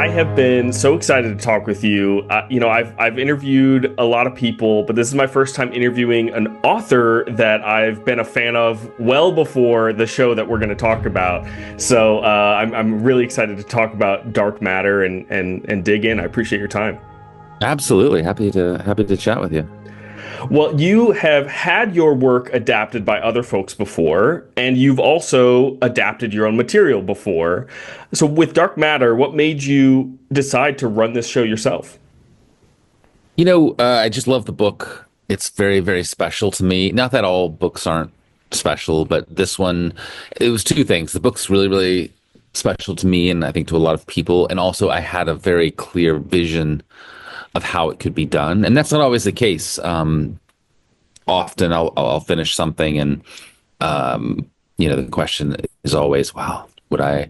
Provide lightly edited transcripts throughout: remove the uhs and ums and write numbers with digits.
I have been so excited to talk with you. I've interviewed a lot of people, but this is my first time interviewing an author that I've been a fan of well before the show that we're going to talk about. So I'm really excited to talk about Dark Matter and dig in. I appreciate your time. Absolutely. Happy to chat with you. Well, you have had your work adapted by other folks before, and you've also adapted your own material before. So, with Dark Matter, what made you decide to run this show yourself? I just love the book. It's very, very special to me. Not that all books aren't special, but this one, it was two things. The book's really, really special to me, and I think to a lot of people. And also, I had a very clear vision of how it could be done, and that's not always the case. Often, I'll finish something, and the question is always, "Wow, would I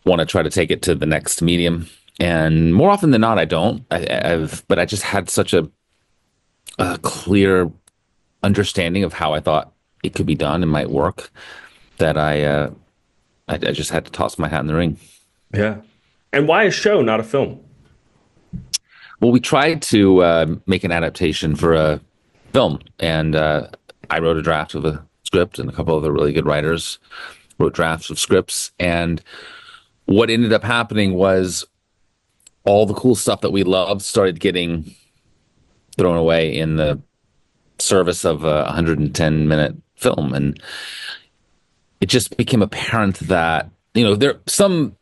want to try to take it to the next medium?" And more often than not, I don't. But I just had such a clear understanding of how I thought it could be done and might work that I just had to toss my hat in the ring. Yeah. And why a show, not a film? Well, we tried to make an adaptation for a film, and I wrote a draft of a script, and a couple of the really good writers wrote drafts of scripts. And what ended up happening was all the cool stuff that we loved started getting thrown away in the service of a 110-minute film. And it just became apparent that, there some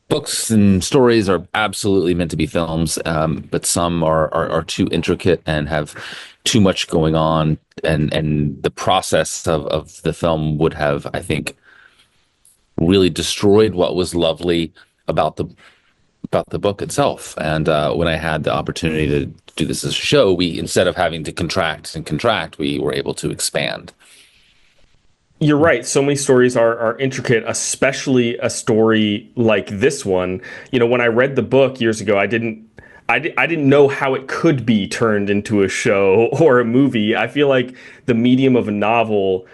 books and stories are absolutely meant to be films, but some are too intricate and have too much going on. And the process of the film would have, I think, really destroyed what was lovely about the book itself. And when I had the opportunity to do this as a show, we, instead of having to contract, we were able to expand. You're right. So many stories are intricate, especially a story like this one. When I read the book years ago, I didn't know how it could be turned into a show or a movie. I feel like the medium of a novel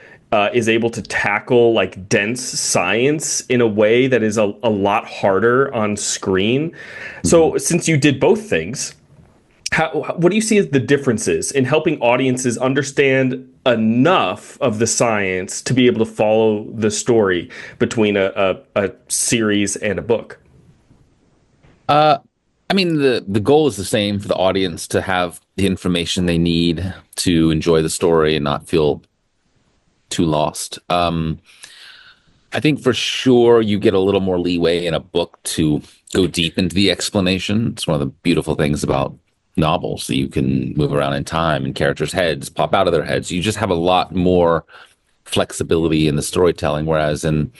is able to tackle like dense science in a way that is a lot harder on screen. So, since you did both things, what do you see as the differences in helping audiences understand enough of the science to be able to follow the story between a series and a book? I mean, the goal is the same for the audience to have the information they need to enjoy the story and not feel too lost. I think for sure you get a little more leeway in a book to go deep into the explanation. It's one of the beautiful things about novels that you can move around in time and characters' heads pop out of their heads. You just have a lot more flexibility in the storytelling, whereas in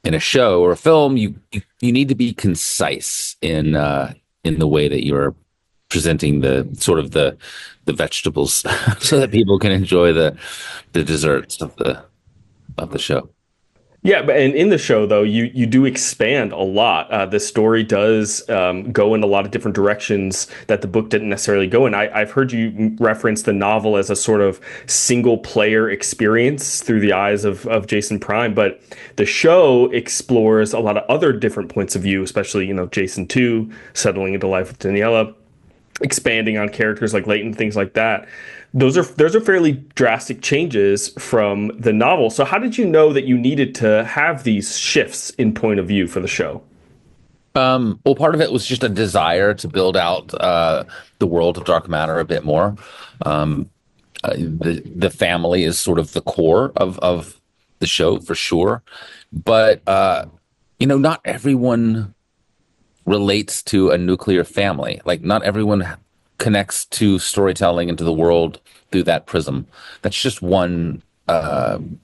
a show or a film, you need to be concise in the way that you're presenting the sort of the vegetables so that people can enjoy the desserts of the show. Yeah, but and in the show though, you do expand a lot. The story does go in a lot of different directions that the book didn't necessarily go in. I've heard you reference the novel as a sort of single player experience through the eyes of Jason Prime, but the show explores a lot of other different points of view, especially Jason 2 settling into life with Daniela, expanding on characters like Leighton, things like that. Those are fairly drastic changes from the novel. So how did you know that you needed to have these shifts in point of view for the show? Well, part of it was just a desire to build out the world of Dark Matter a bit more. The family is sort of the core of the show for sure, but not everyone relates to a nuclear family. Like, not everyone connects to storytelling into the world through that prism. That's just one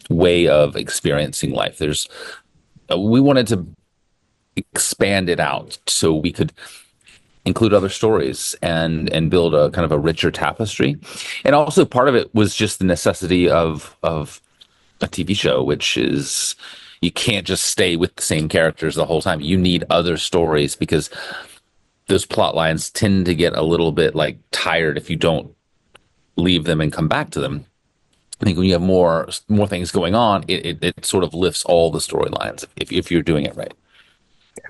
way of experiencing life. We wanted to expand it out so we could include other stories and build a kind of a richer tapestry. And also part of it was just the necessity of a TV show, which is you can't just stay with the same characters the whole time. You need other stories because those plot lines tend to get a little bit like tired if you don't leave them and come back to them. I think when you have more things going on, it sort of lifts all the storylines if you're doing it right.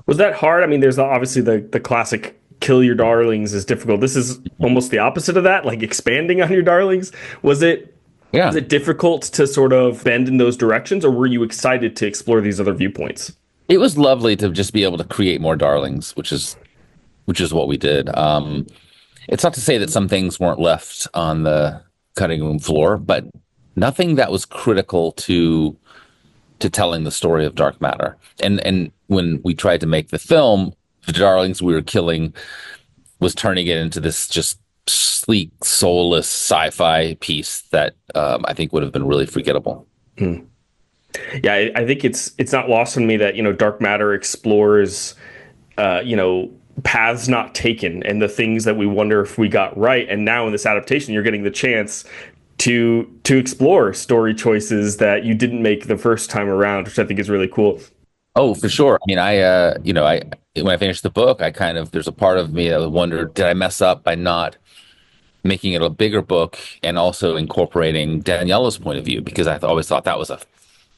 Was that hard? I mean, there's obviously the classic kill your darlings is difficult. This is almost the opposite of that, like expanding on your darlings. Was it was Yeah. it difficult to sort of bend in those directions, or were you excited to explore these other viewpoints? It was lovely to just be able to create more darlings, which is what we did. It's not to say that some things weren't left on the cutting room floor, but nothing that was critical to telling the story of dark matter. And when we tried to make the film, the darlings we were killing was turning it into this just sleek, soulless sci-fi piece that I think would have been really forgettable. Hmm. Yeah, I think it's not lost on me that dark matter explores paths not taken and the things that we wonder if we got right. And now in this adaptation, you're getting the chance to explore story choices that you didn't make the first time around, which I think is really cool. Oh, for sure. I mean, I when I finished the book, I kind of there's a part of me that wondered, did I mess up by not making it a bigger book and also incorporating Daniela's point of view? Because always thought that was a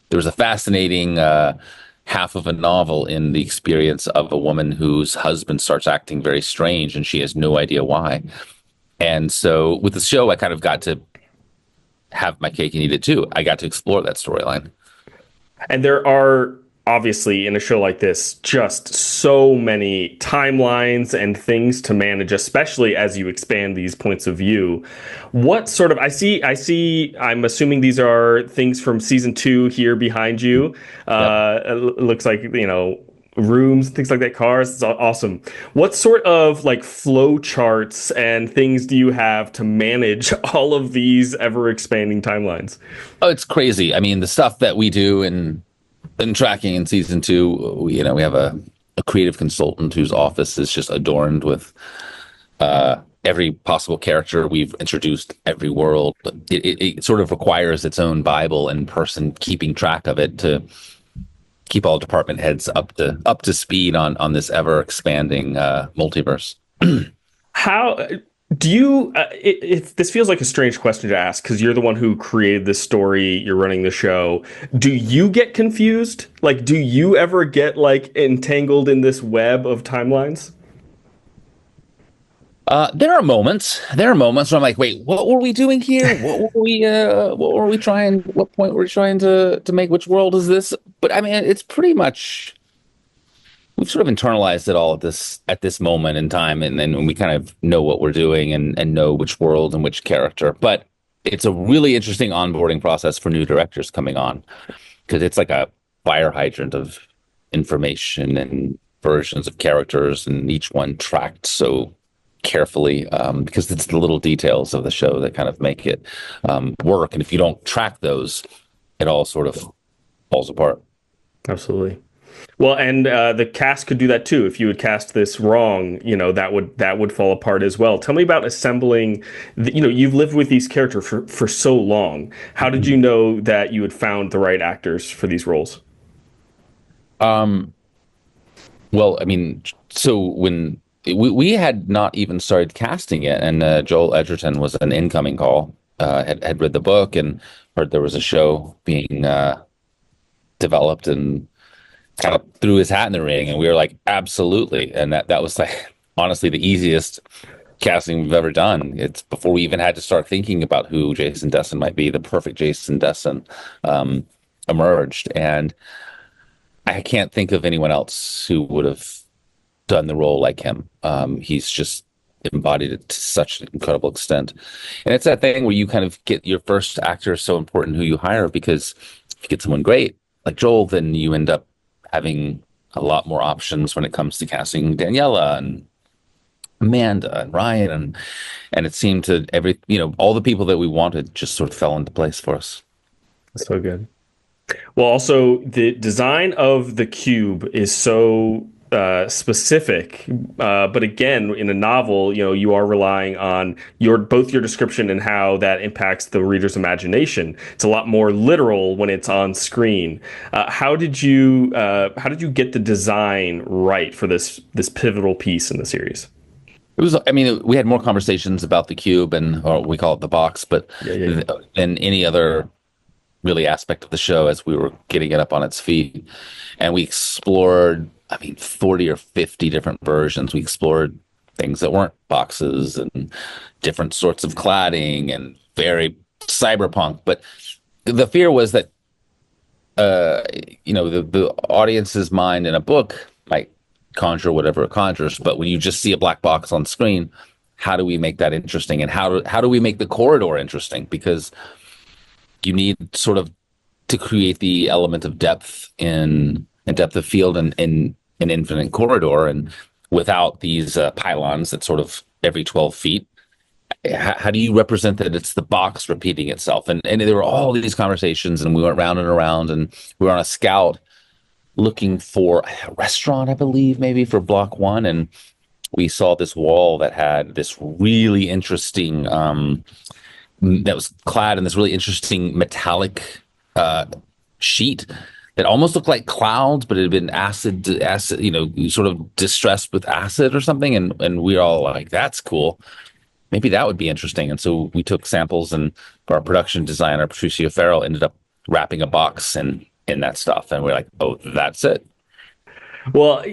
there was a fascinating half of a novel in the experience of a woman whose husband starts acting very strange and she has no idea why. And so with the show, I kind of got to have my cake and eat it too. I got to explore that storyline. And there are obviously in a show like this just so many timelines and things to manage, especially as you expand these points of view. What sort of I'm assuming these are things from season 2 here behind you. Yep. It looks like, rooms, things like that, cars. It's awesome. What sort of like flow charts and things do you have to manage all of these ever expanding timelines? Oh, it's crazy. I mean, the stuff that we do in tracking in season two, we have a creative consultant whose office is just adorned with every possible character we've introduced, every world. It sort of requires its own Bible and person keeping track of it to keep all department heads up to speed on this ever expanding multiverse. How do you? This feels like a strange question to ask because you're the one who created this story. You're running the show. Do you get confused? Like, do you ever get like entangled in this web of timelines? There are moments. There are moments where I'm like, wait, what were we doing here? What were we trying? What point were we trying to make? Which world is this? But I mean, it's pretty much we've sort of internalized it all at this moment in time, and then we kind of know what we're doing and know which world and which character. But it's a really interesting onboarding process for new directors coming on because it's like a fire hydrant of information and versions of characters, and each one tracked so carefully because it's the little details of the show that kind of make it work. And if you don't track those, it all sort of falls apart. Absolutely. Well, and the cast could do that too. If you would cast this wrong, that would fall apart as well. Tell me about assembling. You've lived with these characters for so long. How did you know that you had found the right actors for these roles? Um, well, I mean, so when we had not even started casting it, and Joel Edgerton was an incoming call. Had read the book and heard there was a show being developed, and kind of threw his hat in the ring, and we were like, absolutely. And that was like honestly the easiest casting we've ever done. It's before we even had to start thinking about who Jason Dessen might be. The perfect Jason Dessen emerged, and I can't think of anyone else who would have done the role like him. He's just embodied it to such an incredible extent. And it's that thing where you kind of get your first actor is so important who you hire, because if you get someone great like Joel, then you end up having a lot more options when it comes to casting Daniela and Amanda and Ryan, and it seemed to all the people that we wanted just sort of fell into place for us. So good. Well, also the design of the cube is so specific, but again, in a novel, you are relying on both your description and how that impacts the reader's imagination. It's a lot more literal when it's on screen. How did you get the design right for this pivotal piece in the series? It was, I mean, we had more conversations about the cube or we call it the box, but Yeah, yeah, yeah. than any other really aspect of the show as we were getting it up on its feet. And we explored, I mean, 40 or 50 different versions. We explored things that weren't boxes and different sorts of cladding and very cyberpunk. But the fear was that, the audience's mind in a book might conjure whatever it conjures. But when you just see a black box on screen, how do we make that interesting? And how do we make the corridor interesting? Because you need sort of to create the element of depth and depth of field in an infinite corridor, and without these pylons that sort of every 12 feet. How do you represent that it's the box repeating itself? And there were all these conversations, and we went round and around, and we were on a scout looking for a restaurant, I believe, maybe for block one, and we saw this wall that had this really interesting that was clad in this really interesting metallic sheet that almost looked like clouds, but it had been acid, sort of distressed with acid or something. And we were all like, that's cool. Maybe that would be interesting. And so we took samples, and our production designer, Patricia Farrell, ended up wrapping a box in that stuff. And we're like, oh, that's it. Well,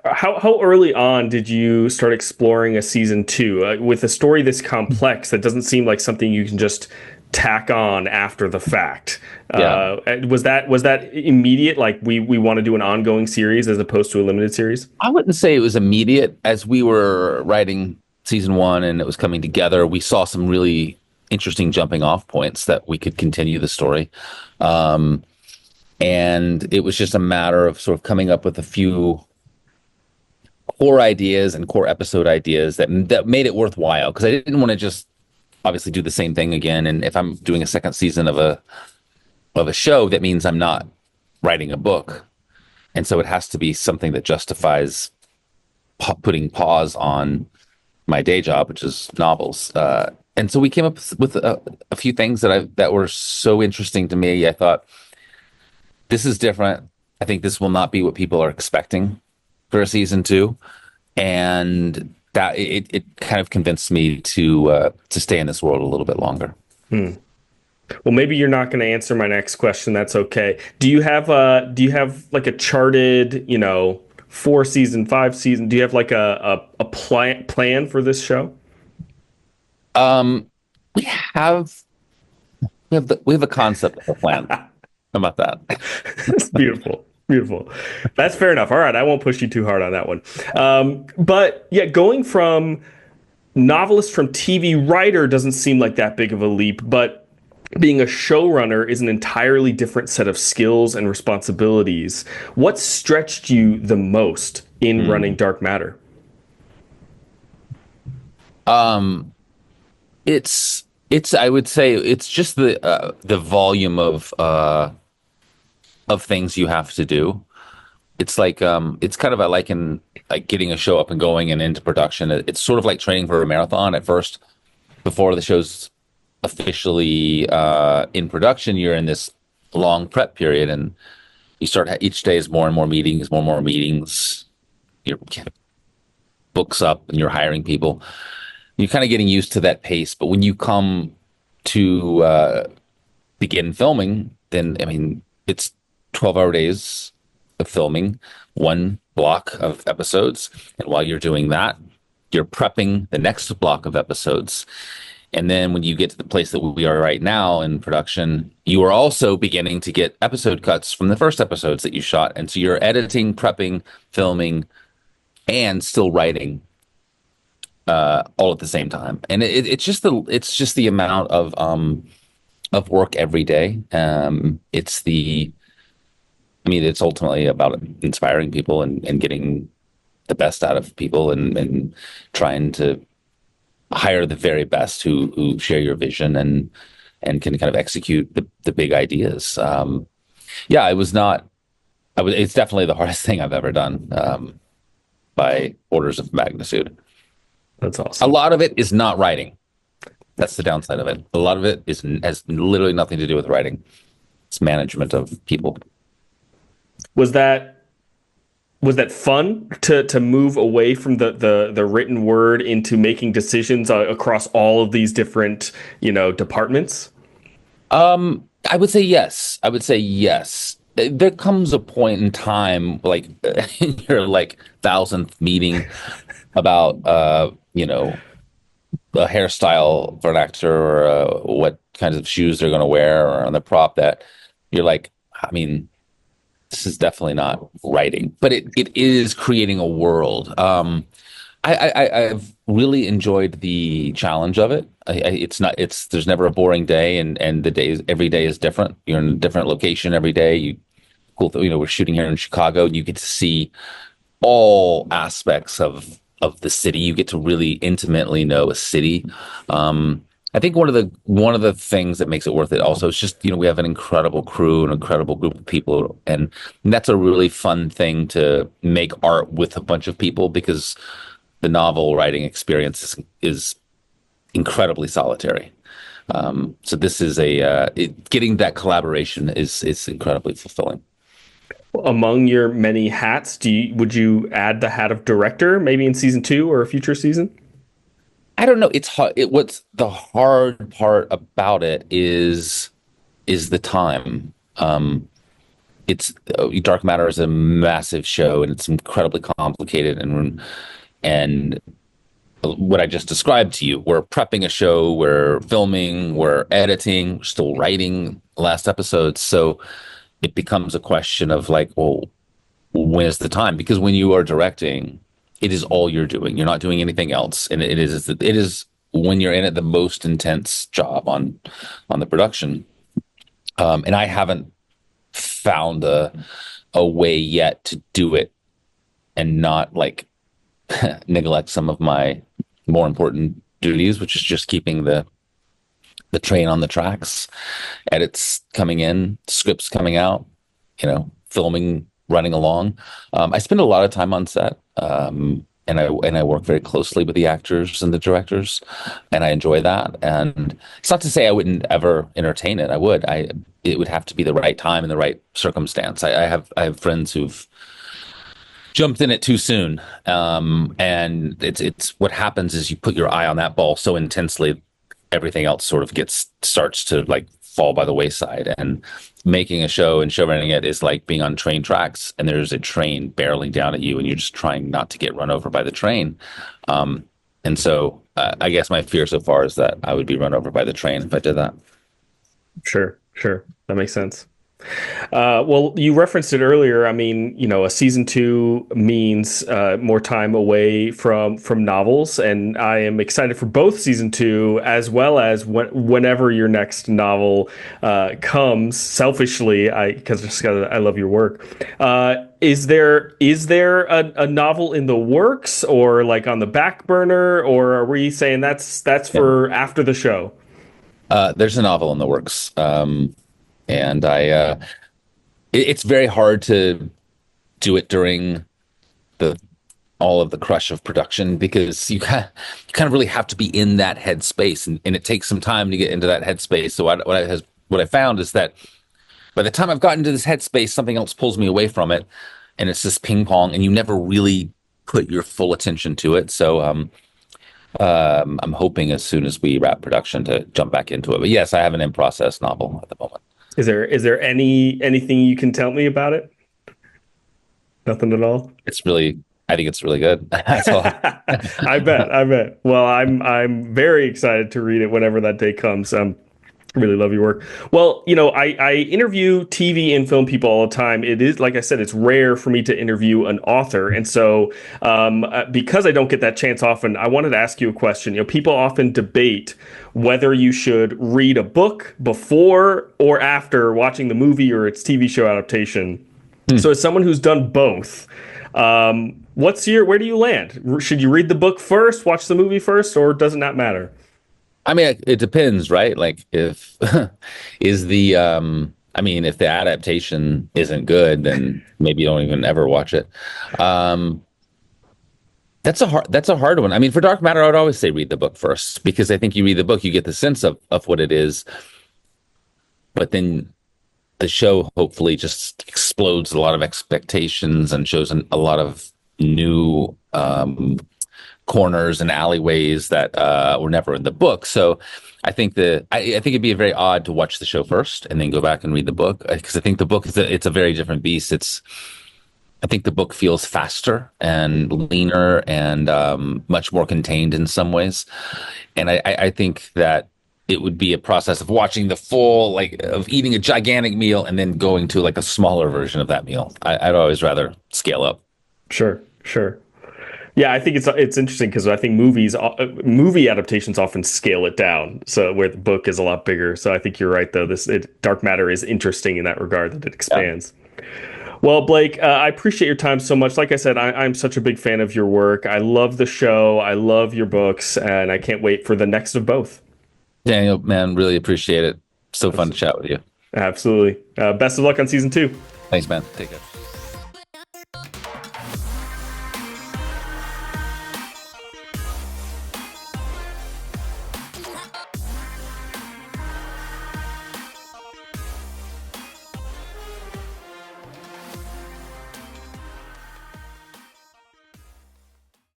how early on did you start exploring a season two with a story this complex that doesn't seem like something you can just tack on after the fact? Yeah. Was that immediate? Like we want to do an ongoing series as opposed to a limited series? I wouldn't say it was immediate. As we were writing season one and it was coming together, we saw some really interesting jumping off points that we could continue the story. And it was just a matter of sort of coming up with a few core ideas and core episode ideas that made it worthwhile. Because I didn't want to just obviously do the same thing again. And if I'm doing a second season of a show, that means I'm not writing a book. And so it has to be something that justifies putting pause on my day job, which is novels. And so we came up with a few things that were so interesting to me. I thought, this is different. I think this will not be what people are expecting for a season two. And that it kind of convinced me to stay in this world a little bit longer. Well, maybe you're not going to answer my next question. That's okay. Do you have like a charted, 4-season, 5-season? Do you have like a plan for this show? We have a concept of a plan. How about that? It's beautiful. Beautiful. That's fair enough. All right. I won't push you too hard on that one. But yeah, going from novelist from TV writer doesn't seem like that big of a leap, but being a showrunner is an entirely different set of skills and responsibilities. What stretched you the most in running Dark Matter? It's I would say it's just the volume of things you have to do. It's like it's kind of like getting a show up and going and into production. It's sort of like training for a marathon at first. Before the show's officially in production, you're in this long prep period, and you start each day is more and more meetings. Your books up, and you're hiring people. You're kind of getting used to that pace. But when you come to begin filming, then I mean it's 12-hour days of filming, one block of episodes. And while you're doing that, you're prepping the next block of episodes. And then when you get to the place that we are right now in production, you are also beginning to get episode cuts from the first episodes that you shot. And so you're editing, prepping, filming, and still writing all at the same time. And it's just the amount of work every day. It's ultimately about inspiring people and getting the best out of people and trying to hire the very best who share your vision and can kind of execute the big ideas. It's definitely the hardest thing I've ever done by orders of magnitude. That's awesome. A lot of it is not writing. That's the downside of it. A lot of it has literally nothing to do with writing. It's management of people. Was that fun to move away from the written word into making decisions across all of these different departments? I would say yes. I would say yes. There comes a point in time, like in your like thousandth meeting about a hairstyle for an actor or what kinds of shoes they're going to wear or on the prop that you're like, I mean, this is definitely not writing, but it is creating a world. I've really enjoyed the challenge of it. It's not it's there's never a boring day, and the days every day is different. You're in a different location every day. We're shooting here in Chicago. You get to see all aspects of the city. You get to really intimately know a city. I think one of the things that makes it worth it also is just we have an incredible crew, an incredible group of people, and that's a really fun thing to make art with a bunch of people because the novel writing experience is incredibly solitary. So this is getting that collaboration is incredibly fulfilling. Among your many hats, would you add the hat of director maybe in season two or a future season? I don't know. It's hard. What's the hard part about it is the time. It's Dark Matter is a massive show and it's incredibly complicated and what I just described to you. We're prepping a show, we're filming, we're editing, we're still writing last episodes. So it becomes a question of like, well, when is the time? Because when you are directing, it is all you're doing. You're not doing anything else, and it is when you're in it the most intense job on the production. And I haven't found a way yet to do it and not like neglect some of my more important duties, which is just keeping the train on the tracks, edits coming in, scripts coming out, filming running along. I spend a lot of time on set, and I work very closely with the actors and the directors, and I enjoy that. And it's not to say I wouldn't ever entertain it. I would. It would have to be the right time and the right circumstance. I have friends who've jumped in it too soon, and it's what happens is you put your eye on that ball so intensely everything else sort of starts to like fall by the wayside. And making a show and show running it is like being on train tracks and there's a train barreling down at you and you're just trying not to get run over by the train. And so I guess my fear so far is that I would be run over by the train if I did that. Sure, sure. That makes sense. Well, you referenced it earlier. I mean, a season two means more time away from novels, and I am excited for both season two as well as whenever your next novel comes. Selfishly, I love your work. Is there a novel in the works, or like on the back burner, or are we saying that's Yeah. for after the show? There's a novel in the works. And it's very hard to do it during the all of the crush of production because you kind of really have to be in that headspace, and it takes some time to get into that headspace. So what I found is that by the time I've gotten to this headspace, something else pulls me away from it, and it's this ping pong, and you never really put your full attention to it. So I'm hoping as soon as we wrap production to jump back into it. But yes, I have an in process novel at the moment. Is there anything you can tell me about it? Nothing at all. I think it's really good. That's all. I bet. I bet. Well, I'm very excited to read it whenever that day comes. Really love your work. Well, I interview TV and film people all the time. It is, like I said, it's rare for me to interview an author. And so, because I don't get that chance often, I wanted to ask you a question. People often debate whether you should read a book before or after watching the movie or its TV show adaptation. So, as someone who's done both, where do you land? Should you read the book first, watch the movie first, or does it not matter? I mean, it depends, right? Like if is the I mean, if the adaptation isn't good, then maybe you don't even ever watch it. Um, that's a hard one. I mean, for Dark Matter, I would always say read the book first because I think you read the book, you get the sense of what it is, but then the show hopefully just explodes a lot of expectations and shows a lot of new corners and alleyways that were never in the book. So I think I think it'd be very odd to watch the show first and then go back and read the book, because I think the book it's a very different beast. I think the book feels faster and leaner and much more contained in some ways. And I think that it would be a process of watching the full, like, of eating a gigantic meal and then going to like a smaller version of that meal. I'd always rather scale up. Sure, sure. Yeah, I think it's interesting because I think movie adaptations often scale it down, so where the book is a lot bigger. So I think you're right, though. Dark Matter is interesting in that regard, that it expands. Well, Blake, I appreciate your time so much. Like I said, I'm such a big fan of your work. I love the show. I love your books, and I can't wait for the next of both. Daniel, man, really appreciate it. So fun to chat with you. Absolutely. Best of luck on season 2. Thanks, man. Take care.